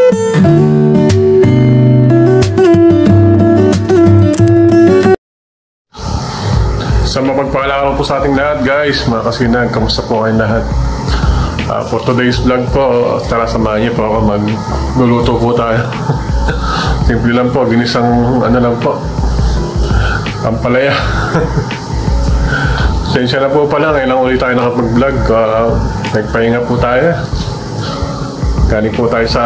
Sa mapagpaalam po sa ating lahat guys, mga kasinag, kamusta po kayong lahat? For today's vlog po, tara samahan niyo po ako, magluluto po tayo. Simple lang po, ginisang ano lang po, ampalaya. Sensya na po pala, ngayon lang ulit tayo nakapag-vlog. Nagpahinga po tayo. Galing po tayo sa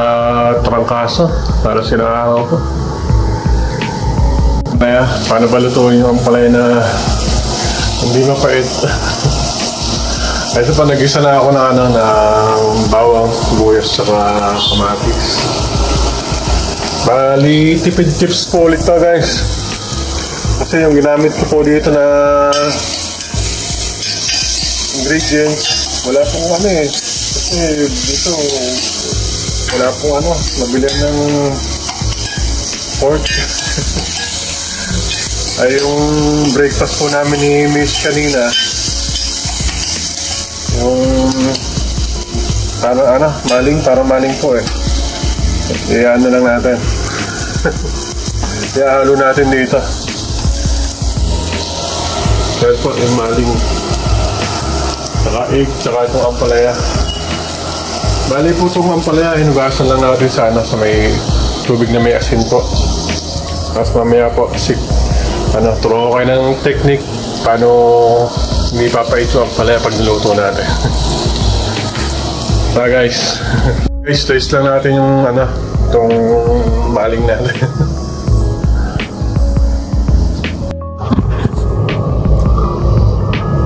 trangkaso para sinakaw po. Kaya, paano ba lutuin yung ampalaya na hindi mapait? Ito pa, nag-isa na ako ng bawang, sibuyas, saka kamatis. Bali, tipid tips po ulit to guys. Kasi yung ginamit ko po dito na ingredients, wala pong ano eh. Kasi dito, wala pong ano, mabilihan ng pork. Ay yung breakfast po namin ni Miss kanina, yung para ano, maling po eh. Ano lang natin. Ihalo natin dito. Kaya po yung maling, saka egg, saka itong ampalaya. Bali po itong ampalaya, hinugasan lang natin sana sa may tubig na may asin po. Tapos mamaya po, turo ko kayo ng technique paano hindi papait yung ampalaya pag niluto natin. Guys. Guys, taste lang natin yung itong maling natin.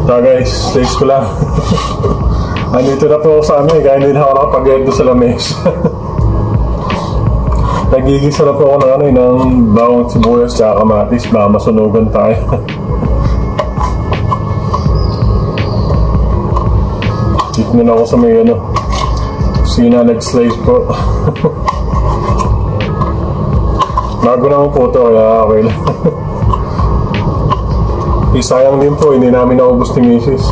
Guys, taste ko lang. Nandito na po sa amin, kaya hindi na ako nakapag-edit sa lamis. Nagigisa na po ako ng bawang, sibuyas, tsaka kamatis. Baka masunugan tayo. Tignan ako sa may sina nag-slice po. Bago naman po ito, kaya okay lang. Sayang din po, hindi namin naubos ni Mrs.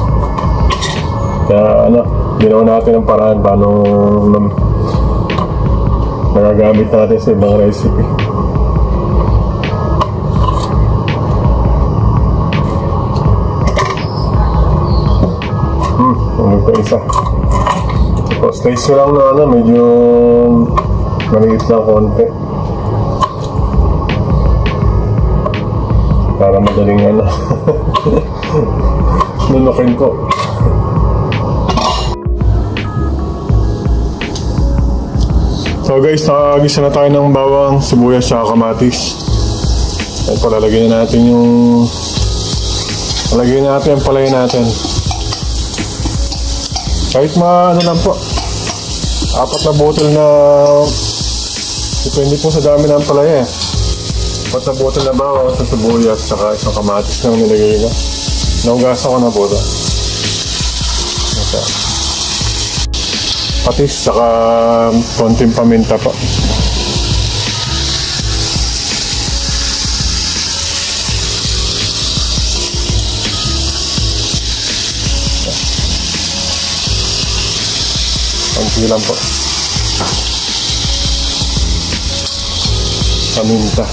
Kaya ginawa natin ang paraan paano nagagamit natin sa ibang recipe. Umay pa isa. Tapos slice ko lang na medyo maliit lang konti. Para madaling nunukin ko. So guys, nakagisa na tayo ng bawang, sibuyas, at kamatis. At palalagyan na natin yung palay natin. Kahit lang po, 4 na bottle na, depende po sa dami ng palay eh. 4 na bottle na bawang, sa sibuyas, saka isang kamatis na nilagay ko. Naugasan ko na po ito. Patis, saka konting paminta pa. Konti lang po. Paminta.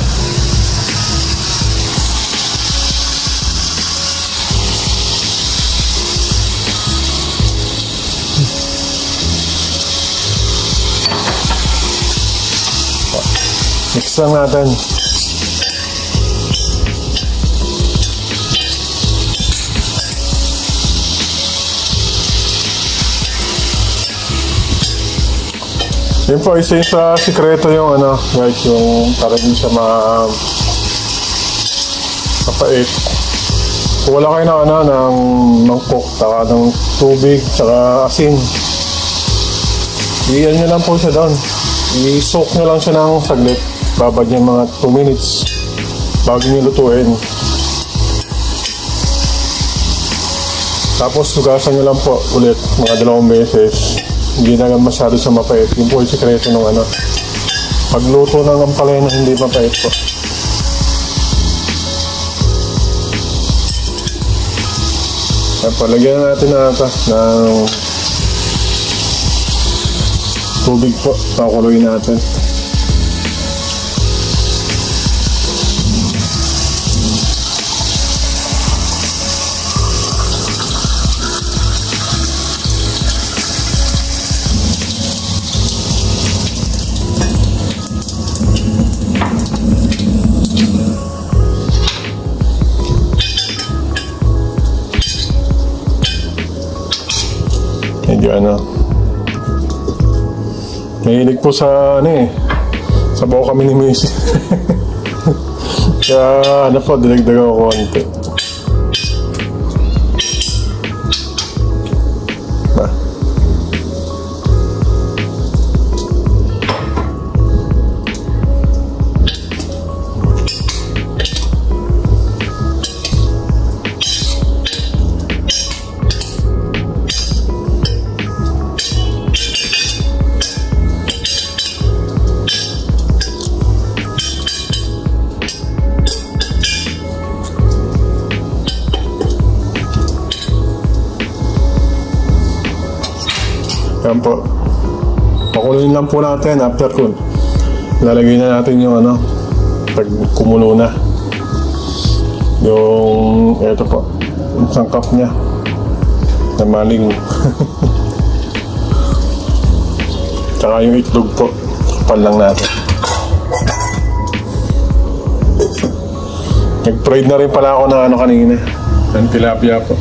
Mix lang natin. Yun po, isa yung sa sikreto yung guys, yung para din siya mapait. Kung wala kayo ng mangkok, saka ng tubig, saka asin, iyan nyo lang po siya doon. I-soak nyo lang siya ng saglit. Babad niya mga 2 minutes bago nyo lutuin. Tapos hugasan nyo lang po ulit mga 2 beses. Hindi na masyado siya mapait. Yun po yung sekreto ng pagluto ng ampalaya na hindi mapait po. Palagyan natin ng tubig po. Pakuluin natin. Medyo mahilig po sa sabaw kami ni Missy. Kaya po, dinagdagan ko konti. Yan po. Pakuluin lang po natin after cool. Lalagay na natin yung pag kumulo na. Yung, eto po. Yung sangkap niya. Na maling. Tsaka yung itlog po. Kapal lang natin. Nag-fried na rin pala ako ng kanina. Ng tilapia po.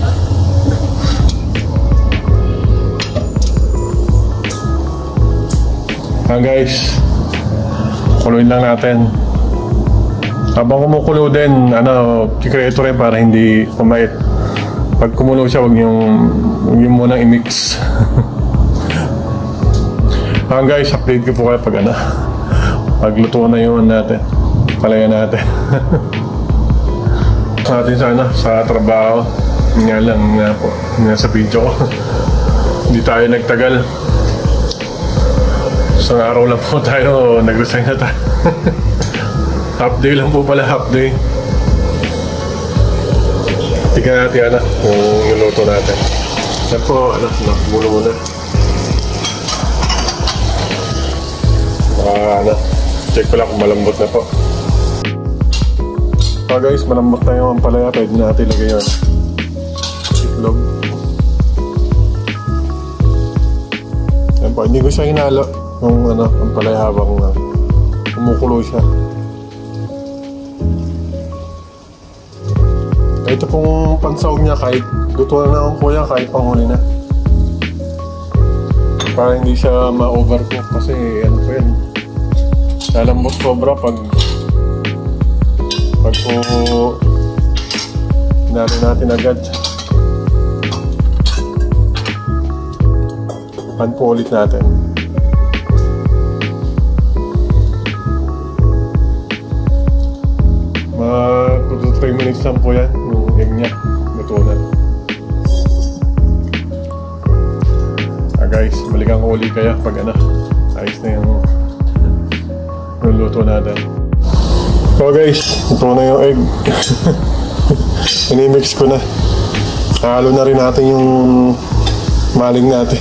Guys, kuluin lang natin. Habang kumukulo din, sikreto rin para hindi kumait. Pag kumulo siya, huwag yung munang i-mix. Guys, update ko po kayo pag luto na yung natin, palaya natin. Natin sa trabaho. Nga lang nga po, nasa video ko. Hindi tayo nagtagal. Isang araw lang po tayo, nag-resign na tayo. Half day lang po pala, half day. Tignan natin yung luto natin. Yan po, muna muna. Check ko lang kung malambot na po. Guys, malambot na yung ampalaya. Pwede natin ilagay yun. Itlog. Yan po, hindi ko siya hinalo. Yung ampalaya habang kumukulo siya. Ito pong pansawag niya, kahit luto na ng kuya, kahit panghuli na. Para hindi siya ma-overcook kasi po yan. Lalambot sobra pag po hinalo natin agad. Pan po ulit natin. Mga 2 to 3 minutes lang po yan. Yung egg niya, luto na. Guys, balikan ko ulit kaya pag ayos na yung luto natin. So guys, ito na yung egg. Inimix ko na. Halo na rin natin yung maling natin.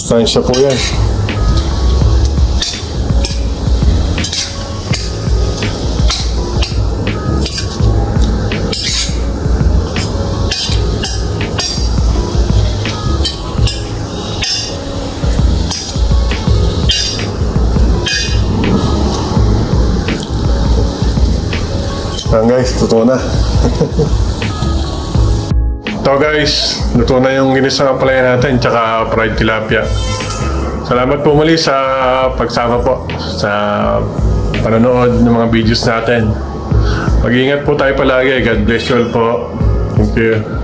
Sustansya po yan. Guys, totoo na. Ito guys, luto na yung ginisang ampalaya natin tsaka fried tilapia. Salamat po muli sa pagsama po sa panonood ng mga videos natin. Mag-iingat po tayo palagi. God bless you all po. Thank you.